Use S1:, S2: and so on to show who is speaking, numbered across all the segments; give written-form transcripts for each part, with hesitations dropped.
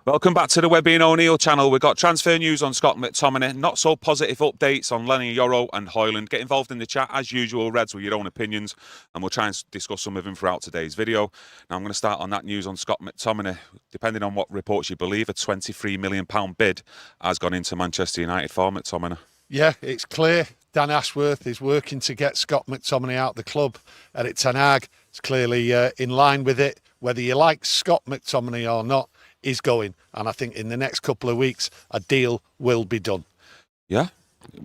S1: Welcome back to the Webby O'Neill channel. We've got transfer news on Scott McTominay, not so positive updates on Leny Yoro and Højlund. Get involved in the chat as usual, Reds, with your own opinions, and we'll try and discuss some of them throughout today's video. Now I'm going to start on that news on Scott McTominay. Depending on what reports you believe, a £23 million bid has gone into Manchester United for McTominay.
S2: Yeah, it's clear Dan Ashworth is working to get Scott McTominay out of the club. Erik ten Hag is clearly in line with it. Whether you like Scott McTominay or not, is going. And I think in the next couple of weeks, a deal will be done.
S1: Yeah?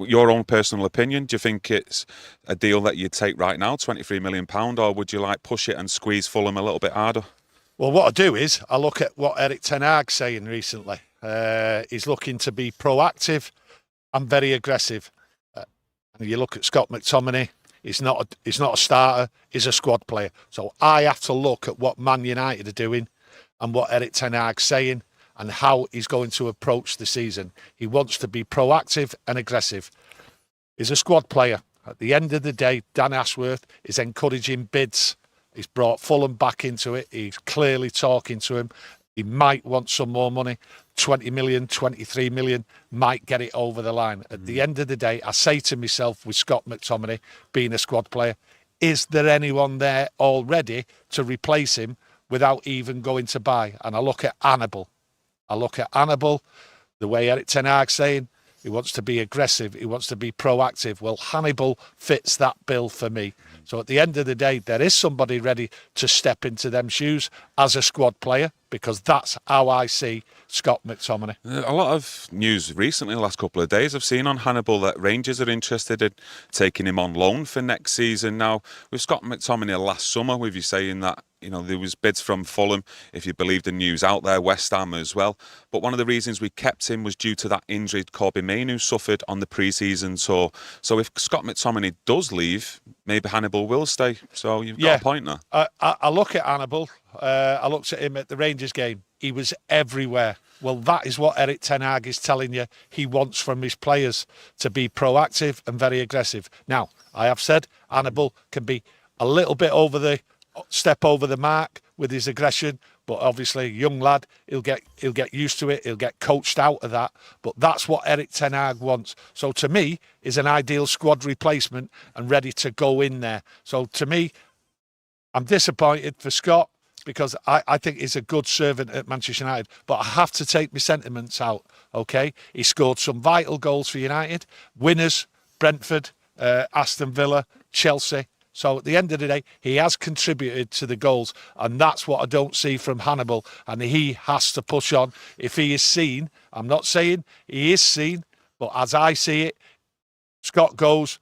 S1: Your own personal opinion, do you think it's a deal that you'd take right now, £23 million, or would you like push it and squeeze Fulham a little bit harder?
S2: Well, what I do is I look at what Erik ten Hag's saying recently. He's looking to be proactive and very aggressive. And you look at Scott McTominay, he's not a starter, he's a squad player. So I have to look at what Man United are doing and what Erik ten Hag's saying and how he's going to approach the season. He wants to be proactive and aggressive. He's a squad player. At the end of the day, Dan Ashworth is encouraging bids. He's brought Fulham back into it. He's clearly talking to him. He might want some more money. 20 million, 23 million might get it over the line. At the end of the day, I say to myself with Scott McTominay being a squad player, is there anyone there already to replace him without even going to buy? And I look at Hannibal. The way Erik ten Hag's saying, he wants to be aggressive, he wants to be proactive. Well, Hannibal fits that bill for me. So at the end of the day, there is somebody ready to step into them shoes as a squad player, because that's how I see Scott McTominay.
S1: A lot of news recently, the last couple of days, I've seen on Hannibal that Rangers are interested in taking him on loan for next season. Now, with Scott McTominay last summer, with you saying that, you know, there was bids from Fulham, if you believe the news out there, West Ham as well. But one of the reasons we kept him was due to that injury Kobbie Mainoo suffered on the pre-season tour. So if Scott McTominay does leave, maybe Hannibal will stay. So you've got a point there.
S2: I look at Hannibal. I looked at him at the Rangers game. He was everywhere. Well, that is what Erik ten Hag is telling you he wants from his players, to be proactive and very aggressive. Now, I have said Hannibal can be a little bit step over the mark with his aggression, but obviously young lad, he'll get used to it, he'll get coached out of that. But that's what Erik ten Hag wants. So to me, is an ideal squad replacement and ready to go in there. So to me, I'm disappointed for Scott, because I think he's a good servant at Manchester United, but I have to take my sentiments out, okay? He scored some vital goals for United, winners, Brentford, Aston Villa, Chelsea. So at the end of the day, he has contributed to the goals, and that's what I don't see from Hannibal, and he has to push on. If he is seen, I'm not saying he is seen, but as I see it, Scott goes,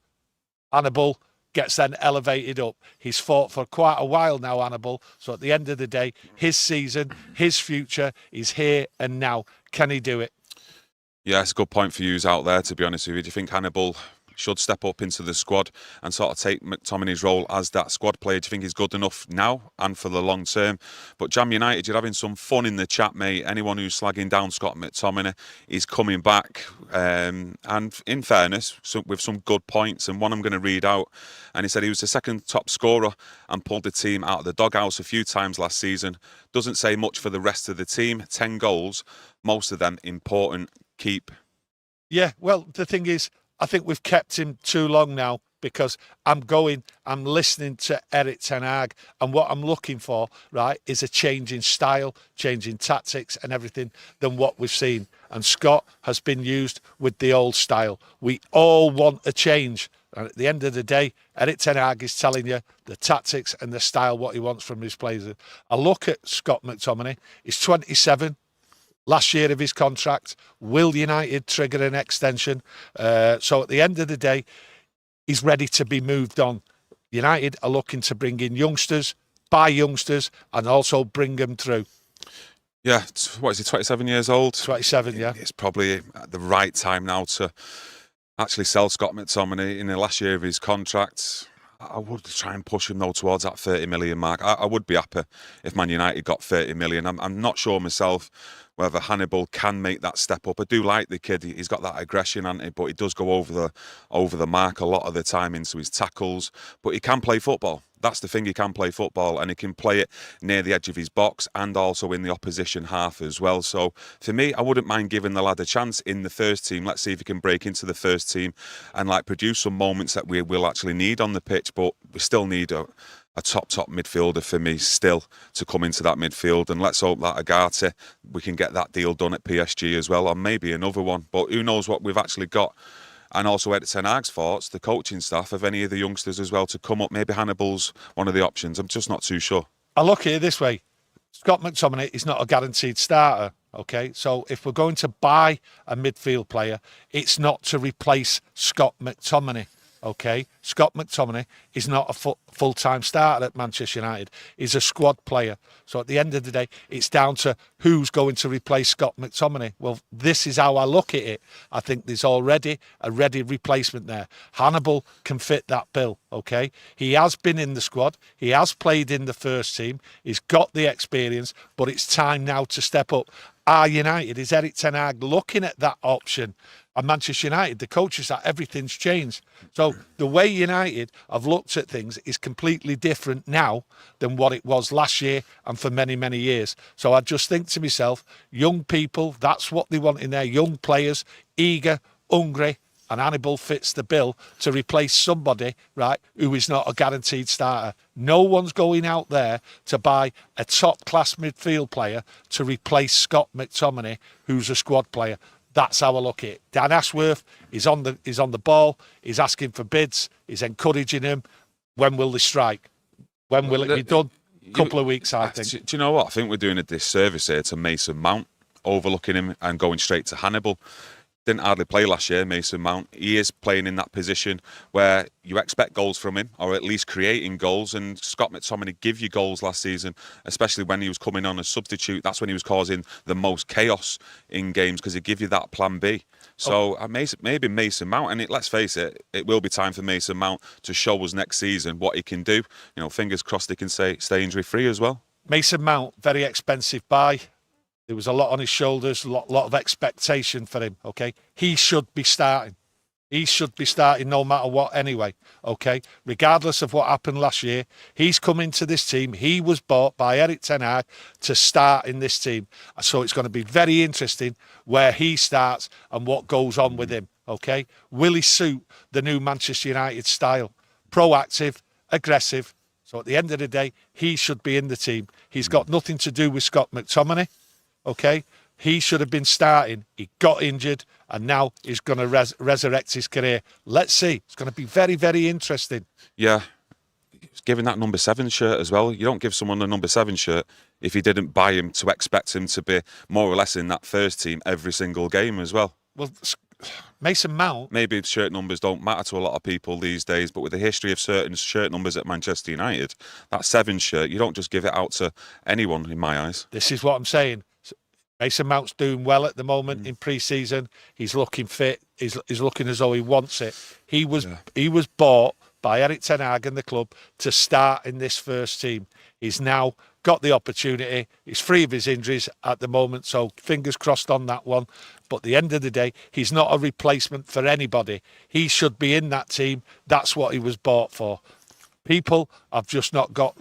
S2: Hannibal gets then elevated up. He's fought for quite a while now, Hannibal. So at the end of the day, his season, his future is here and now. Can he do it?
S1: Yeah, it's a good point for you out there, to be honest with you. Do you think Hannibal should step up into the squad and sort of take McTominay's role as that squad player? Do you think he's good enough now and for the long term? But Jam United, you're having some fun in the chat, mate. Anyone who's slagging down Scott McTominay is coming back, and in fairness, with some good points, and one I'm going to read out. And he said he was the second top scorer and pulled the team out of the doghouse a few times last season. Doesn't say much for the rest of the team. 10 goals, most of them important. Keep.
S2: Yeah, well, the thing is, I think we've kept him too long now, because I'm listening to Erik ten Hag, and what I'm looking for, right, is a change in style, change in tactics and everything than what we've seen. And Scott has been used with the old style. We all want a change. And at the end of the day, Erik ten Hag is telling you the tactics and the style, what he wants from his players. I look at Scott McTominay, he's 27. Last year of his contract. Will United trigger an extension? So at the end of the day, he's ready to be moved on. United are looking to bring in youngsters, buy youngsters, and also bring them through.
S1: Yeah, what is he, 27 years old?
S2: 27, yeah.
S1: It's probably the right time now to actually sell Scott McTominay in the last year of his contract. I would try and push him though towards that 30 million mark. I would be happy if Man United got 30 million. I'm not sure myself whether Hannibal can make that step up. I do like the kid. He's got that aggression, hasn't he? But he does go over the mark a lot of the time into his tackles. But he can play football. that's the thing. He can play football, and he can play it near the edge of his box and also in the opposition half as well. So for me, I wouldn't mind giving the lad a chance in the first team. Let's see if he can break into the first team and like produce some moments that we will actually need on the pitch. But we still need a top midfielder for me still to come into that midfield, and let's hope that Agate, we can get that deal done at PSG as well, or maybe another one. But who knows what we've actually got. And also Erik ten Hag's thoughts, the coaching staff of any of the youngsters as well to come up. Maybe Hannibal's one of the options. I'm just not too sure.
S2: I look at it this way. Scott McTominay is not a guaranteed starter, okay? So if we're going to buy a midfield player, it's not to replace Scott McTominay, okay? Scott McTominay is not a full-time starter at Manchester United. He's a squad player. So at the end of the day, it's down to who's going to replace Scott McTominay. Well, this is how I look at it. I think there's already a ready replacement there. Hannibal can fit that bill, okay? He has been in the squad. He has played in the first team. He's got the experience, but it's time now to step up. Are United, is Erik ten Hag looking at that option? And Manchester United, the coaches, that everything's changed. So the way United have looked at things is completely different now than what it was last year and for many, many years. So I just think to myself, young people, that's what they want in there. Young players, eager, hungry, and Hannibal fits the bill to replace somebody, right, who is not a guaranteed starter. No one's going out there to buy a top-class midfield player to replace Scott McTominay, who's a squad player. That's how I look at it. Dan Ashworth is on the ball. He's asking for bids. He's encouraging him. When will they strike? When will it be done? Couple of weeks, I think.
S1: Do you know what? I think we're doing a disservice here to Mason Mount, overlooking him and going straight to Hannibal. Didn't hardly play last year, Mason Mount. He is playing in that position where you expect goals from him, or at least creating goals. And Scott McTominay gave you goals last season, especially when he was coming on as substitute. That's when he was causing the most chaos in games because he give you that plan B. So maybe Mason Mount, and let's face it, it will be time for Mason Mount to show us next season what he can do. You know, fingers crossed he can stay injury free as well.
S2: Mason Mount, very expensive buy. There was a lot on his shoulders, a lot of expectation for him, okay? He should be starting. He should be starting no matter what anyway, okay? Regardless of what happened last year, he's come into this team. He was bought by Erik ten Hag to start in this team. So it's going to be very interesting where he starts and what goes on with him, okay? Will he suit the new Manchester United style? Proactive, aggressive. So at the end of the day, he should be in the team. He's got nothing to do with Scott McTominay. Okay, he should have been starting. He got injured, and now he's going to resurrect his career. Let's see. It's going to be very, very interesting.
S1: Yeah, he's giving that number 7 shirt as well. You don't give someone a number 7 shirt if you didn't buy him to expect him to be more or less in that first team every single game as well.
S2: Well, Mason Mount...
S1: Maybe shirt numbers don't matter to a lot of people these days, but with the history of certain shirt numbers at Manchester United, that 7 shirt, you don't just give it out to anyone, in my eyes.
S2: This is what I'm saying. Mason Mount's doing well at the moment in pre-season. He's looking fit. He's looking as though he wants it. He was bought by Erik ten Hag and the club to start in this first team. He's now got the opportunity. He's free of his injuries at the moment, so fingers crossed on that one. But at the end of the day, he's not a replacement for anybody. He should be in that team. That's what he was bought for. People have just not got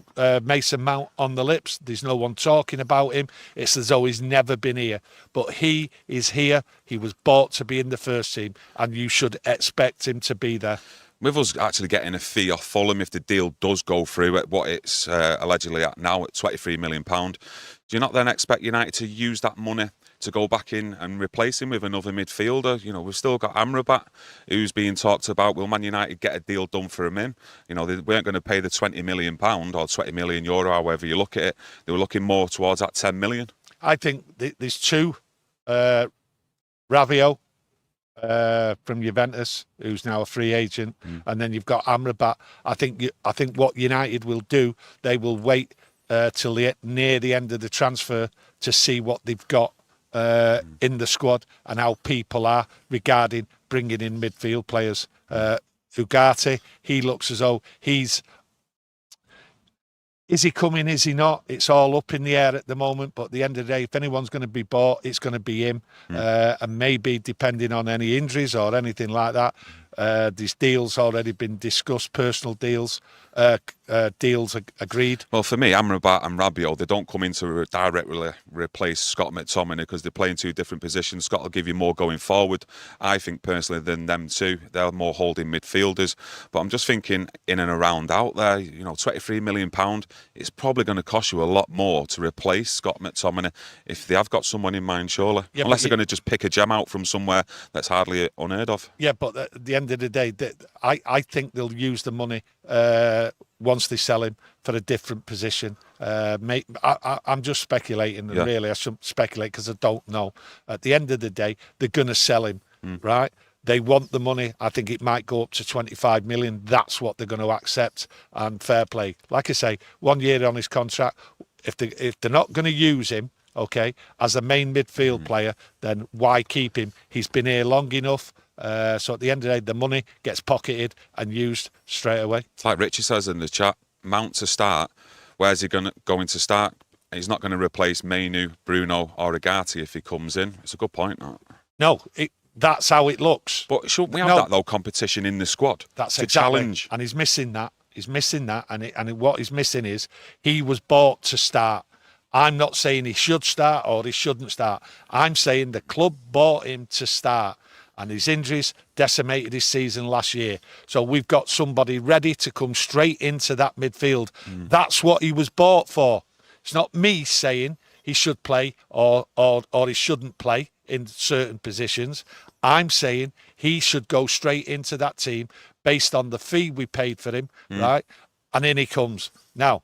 S2: Mason Mount on the lips. There's no one talking about him. It's as though he's never been here. But he is here. He was bought to be in the first team, and you should expect him to be there.
S1: With us actually getting a fee off Fulham, if the deal does go through at what it's allegedly at now, at £23 million, do you not then expect United to use that money to go back in and replace him with another midfielder? You know, we've still got Amrabat, who's being talked about. Will Man United get a deal done for him in? You know, they weren't going to pay the £20 million or €20 million, however you look at it. They were looking more towards that 10 million.
S2: I think there's two. Rabiot from Juventus, who's now a free agent, and then you've got Amrabat. I think what United will do, they will wait till near the end of the transfer to see what they've got in the squad and how people are regarding bringing in midfield players. Ugarte, he looks as though is he coming, is he not? It's all up in the air at the moment, but at the end of the day, if anyone's going to be bought, it's going to be him. And maybe, depending on any injuries or anything like that, These deals already been discussed, personal deals, agreed.
S1: Well, for me, Amrabat and Rabiot, they don't come in to directly replace Scott McTominay because they're playing two different positions. Scott will give you more going forward, I think, personally, than them two. They're more holding midfielders. But I'm just thinking in and around out there, £23 million, it's probably going to cost you a lot more to replace Scott McTominay if they have got someone in mind, surely. Yeah, unless they're going to just pick a gem out from somewhere that's hardly unheard of.
S2: Yeah, but at the end of the day, I think they'll use the money once they sell him for a different position. I'm just speculating, and really I shouldn't speculate because I don't know. At the end of the day, they're going to sell him, right? They want the money. I think it might go up to 25 million. That's what they're going to accept, and fair play. Like I say, 1 year on his contract. If they're not going to use him, okay, as a main midfield player, then why keep him? He's been here long enough. So at the end of the day, the money gets pocketed and used straight away.
S1: It's like Richie says in the chat, Mount to start. Where's he going to start? He's not going to replace Mainu, Bruno or Agati if he comes in. It's a good point, that.
S2: No, that's how it looks.
S1: But should we have that, though, competition in the squad?
S2: That's
S1: to
S2: exactly.
S1: Challenge.
S2: And he's missing that. He's missing that. And what he's missing is he was bought to start. I'm not saying he should start or he shouldn't start. I'm saying the club bought him to start. And his injuries decimated his season last year. So we've got somebody ready to come straight into that midfield. That's what he was bought for. It's not me saying he should play or he shouldn't play in certain positions. I'm saying he should go straight into that team based on the fee we paid for him, right? And in he comes. Now,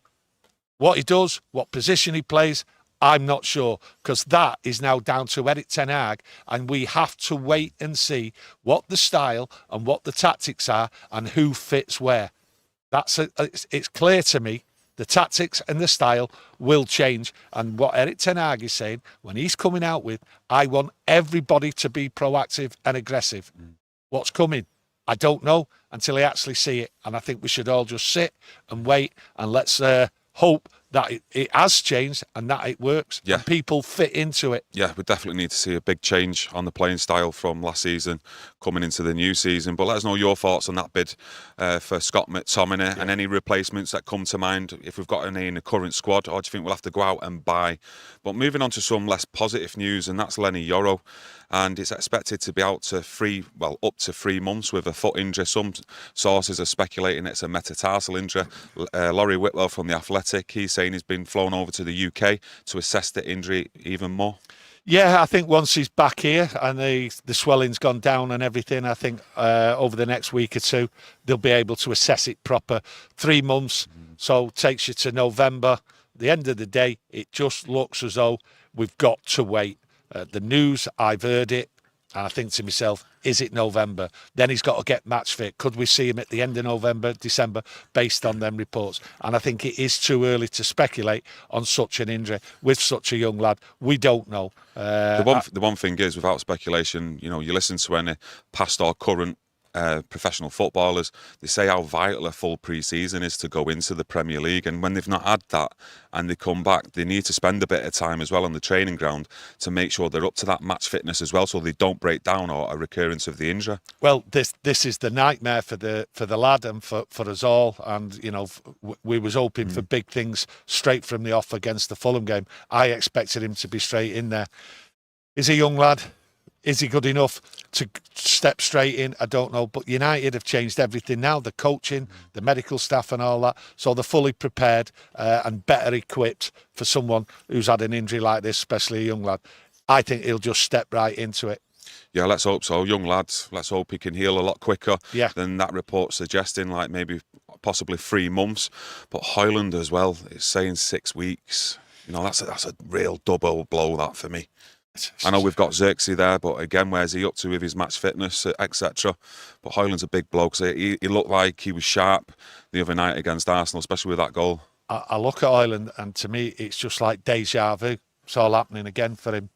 S2: what he does, what position he plays, I'm not sure, because that is now down to Erik ten Hag, and we have to wait and see what the style and what the tactics are and who fits where. It's clear to me the tactics and the style will change, and what Erik ten Hag is saying, when he's coming out with, I want everybody to be proactive and aggressive. What's coming? I don't know until I actually see it, and I think we should all just sit and wait, and let's hope that it has changed and that it works and people fit into it.
S1: Yeah, we definitely need to see a big change on the playing style from last season coming into the new season. But let us know your thoughts on that bid for Scott McTominay and any replacements that come to mind, if we've got any in the current squad, or do you think we'll have to go out and buy? But moving on to some less positive news, and that's Leny Yoro. And it's expected to be out to up to 3 months with a foot injury. Some sources are speculating it's a metatarsal injury. Laurie Whitwell from The Athletic, he's saying he's been flown over to the UK to assess the injury even more.
S2: Yeah, I think once he's back here and the swelling's gone down and everything, I think over the next week or two, they'll be able to assess it proper. 3 months, so takes you to November. At the end of the day, it just looks as though we've got to wait. The news, I've heard it, and I think to myself, is it November? Then he's got to get match fit. Could we see him at the end of November, December, based on them reports? And I think it is too early to speculate on such an injury with such a young lad. We don't know.
S1: The one thing is, without speculation, you listen to any past or current professional footballers, they say how vital a full pre-season is to go into the Premier League, and when they've not had that and they come back, they need to spend a bit of time as well on the training ground to make sure they're up to that match fitness as well, so they don't break down or a recurrence of the injury.
S2: Well, this is the nightmare for the lad and for us all, and we was hoping for big things straight from the off against the Fulham game. I expected him to be straight in there. He's a young lad. Is he good enough to step straight in? I don't know. But United have changed everything now. The coaching, the medical staff and all that. So they're fully prepared and better equipped for someone who's had an injury like this, especially a young lad. I think he'll just step right into it.
S1: Yeah, let's hope so. Young lads, let's hope he can heal a lot quicker than that report suggesting, like maybe possibly 3 months. But Højlund as well is saying 6 weeks. That's a real double blow, that, for me. I know we've got Xerxes there, but again, where's he up to with his match fitness, etc.? But Højlund's a big bloke. So he looked like he was sharp the other night against Arsenal, especially with that goal.
S2: I look at Højlund, and to me, it's just like deja vu. It's all happening again for him.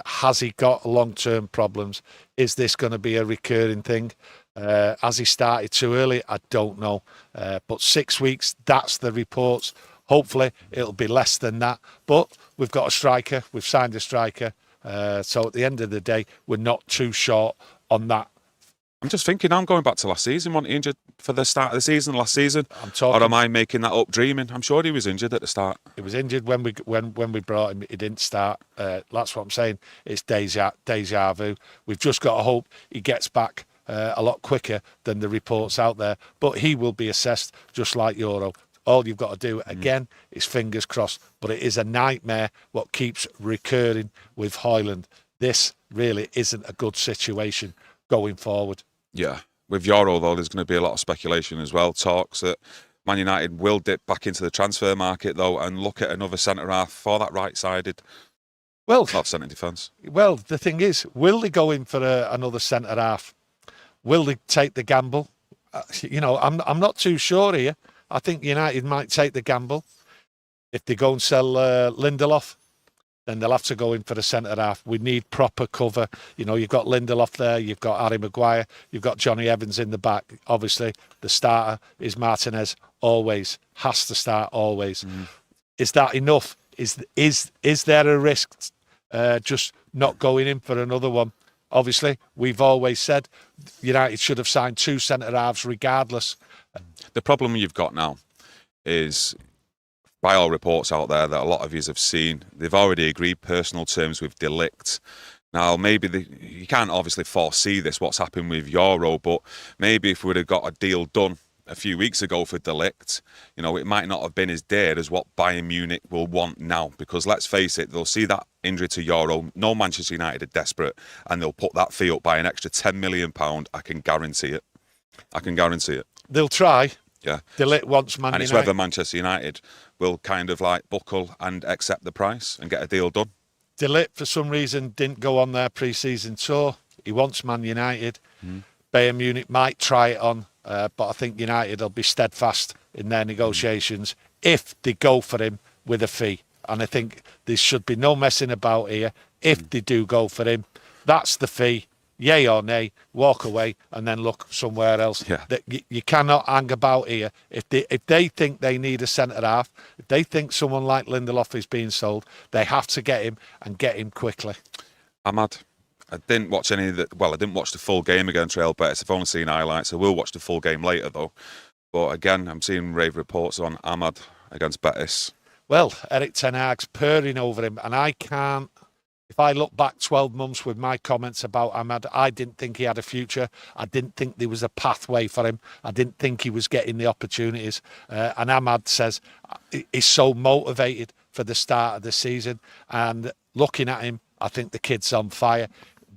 S2: Has he got long-term problems? Is this going to be a recurring thing? Has he started too early? I don't know. But 6 weeks, that's the reports. Hopefully, it'll be less than that. But we've got a striker. We've signed a striker. So at the end of the day, we're not too short on that
S1: I'm just thinking, I'm going back to last season. Wasn't he injured for the start of the season, last season? Or am I making that up dreaming? I'm sure he was injured at the start.
S2: He was injured when we brought him. He didn't start. That's what I'm saying. It's deja vu. We've just got to hope he gets back a lot quicker than the reports out there. But he will be assessed just like Yoro. All you've got to do, again, is fingers crossed. But it is a nightmare what keeps recurring with Højlund. This really isn't a good situation going forward.
S1: Yeah. With Yoro, though, there's going to be a lot of speculation as well. Talks that Man United will dip back into the transfer market, though, and look at another centre-half for that right-sided centre defence.
S2: Well, the thing is, will they go in for another centre-half? Will they take the gamble? I'm not too sure here. I think United might take the gamble. If they go and sell Lindelof, then they'll have to go in for the centre-half. We need proper cover. You've got Lindelof there, you've got Harry Maguire, you've got Johnny Evans in the back. Obviously, the starter is Martinez, always. Has to start, always. Is that enough? Is there a risk just not going in for another one? Obviously, we've always said United should have signed 2 centre-halves regardless.
S1: The problem you've got now is, by all reports out there that a lot of you have seen, they've already agreed personal terms with De Ligt. Now, maybe you can't obviously foresee this, what's happened with Yoro, but maybe if we'd have got a deal done a few weeks ago for De Ligt, it might not have been as dear as what Bayern Munich will want now. Because let's face it, they'll see that injury to Yoro. No, Manchester United are desperate, and they'll put that fee up by an extra £10 million. I can guarantee it. They'll
S2: try.
S1: Yeah.
S2: De Ligt wants Man United.
S1: And it's whether Manchester United will kind of like buckle and accept the price and get a deal done.
S2: De Ligt, for some reason, didn't go on their pre-season tour. He wants Man United. Bayern Munich might try it on, but I think United will be steadfast in their negotiations if they go for him with a fee. And I think there should be no messing about here. If they do go for him, that's the fee. Yay or nay, walk away and then look somewhere else.
S1: Yeah.
S2: You cannot hang about here. If they think they need a centre-half, if they think someone like Lindelof is being sold, they have to get him and get him quickly.
S1: Ahmad, I didn't watch I didn't watch the full game against Real Betis. I've only seen highlights. I will watch the full game later, though. But again, I'm seeing rave reports on Ahmad against Betis.
S2: Well, Erik ten Hag's purring over him, and I can't. If I look back 12 months with my comments about Ahmad, I didn't think he had a future. I didn't think there was a pathway for him. I didn't think he was getting the opportunities. And Ahmad says he's so motivated for the start of the season. And looking at him, I think the kid's on fire.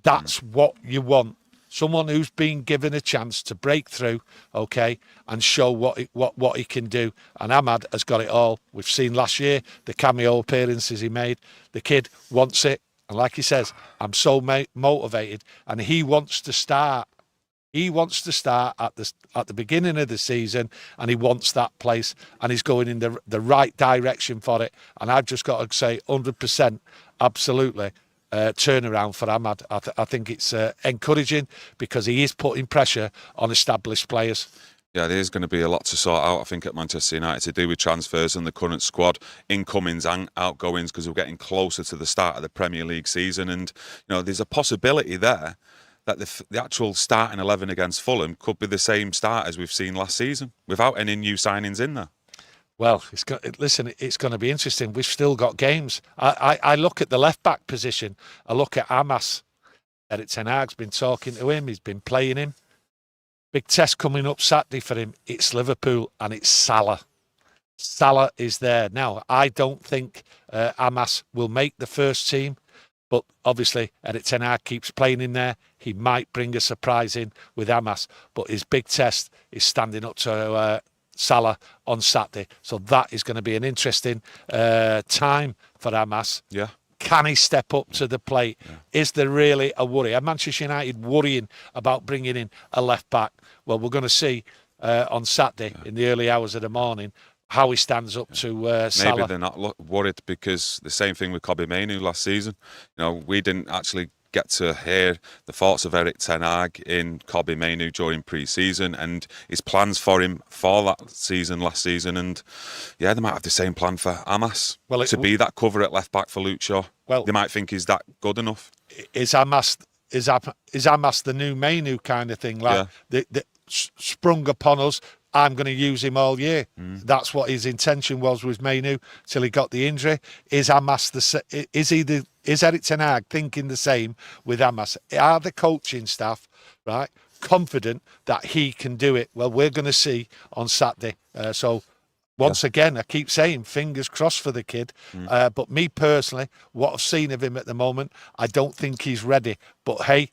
S2: That's what you want. Someone who's been given a chance to break through, okay, and show what he can do. And Ahmad has got it all. We've seen last year the cameo appearances he made. The kid wants it. And like he says, I'm so motivated, and he wants to start. He wants to start at the beginning of the season, and he wants that place, and he's going in the right direction for it. And I've just got to say, 100%, absolutely, turnaround for Ahmad. I think it's encouraging because he is putting pressure on established players.
S1: Yeah, there's going to be a lot to sort out, I think, at Manchester United to do with transfers and the current squad, incomings and outgoings, because we're getting closer to the start of the Premier League season. And, there's a possibility there that the actual starting 11 against Fulham could be the same start as we've seen last season, without any new signings in there.
S2: Well, it's going to be interesting. We've still got games. I look at the left-back position. I look at Amas. Erik ten Hag's been talking to him. He's been playing him. Big test coming up Saturday for him. It's Liverpool and it's Salah. Salah is there. Now, I don't think Amas will make the first team, but obviously Erik ten Hag keeps playing in there. He might bring a surprise in with Amas, but his big test is standing up to Salah on Saturday. So that is going to be an interesting time for Amas.
S1: Yeah.
S2: Can he step up to the plate? Yeah. Is there really a worry? Are Manchester United worrying about bringing in a left-back? Well, we're going to see on Saturday in the early hours of the morning how he stands up to Salah.
S1: Maybe they're not worried because the same thing with Kobbie Mainoo last season. We didn't actually get to hear the thoughts of Erik ten Hag in Kobbie Mainoo during pre-season and his plans for him for that season last season. And yeah, they might have the same plan for Amas to be that cover at left back for Luke Shaw. Well, they might think he's that good enough.
S2: Is Amas is Hamas the new Manu kind of thing? Like that sprung upon us. I'm going to use him all year. That's what his intention was with Manu till he got the injury. Is Erik ten Hag thinking the same with Hamas? Are the coaching staff right confident that he can do it? Well, we're going to see on Saturday. So once again, I keep saying fingers crossed for the kid. But me personally, what I've seen of him at the moment, I don't think he's ready. But hey,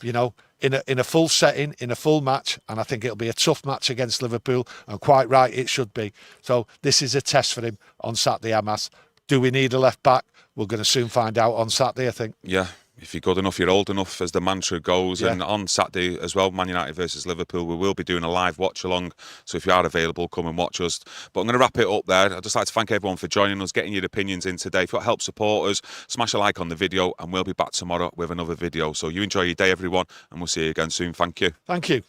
S2: you know, in a full setting, in a full match, and I think it'll be a tough match against Liverpool, and quite right, it should be. So this is a test for him on Saturday, Hamas. Do we need a left back? We're going to soon find out on Saturday, I think.
S1: Yeah. If you're good enough, you're old enough, as the mantra goes. And on Saturday as well, Man United versus Liverpool, we will be doing a live watch-along. So if you are available, come and watch us. But I'm going to wrap it up there. I'd just like to thank everyone for joining us, getting your opinions in today. If you want to help support us, smash a like on the video, and we'll be back tomorrow with another video. So you enjoy your day, everyone, and we'll see you again soon. Thank you.
S2: Thank you.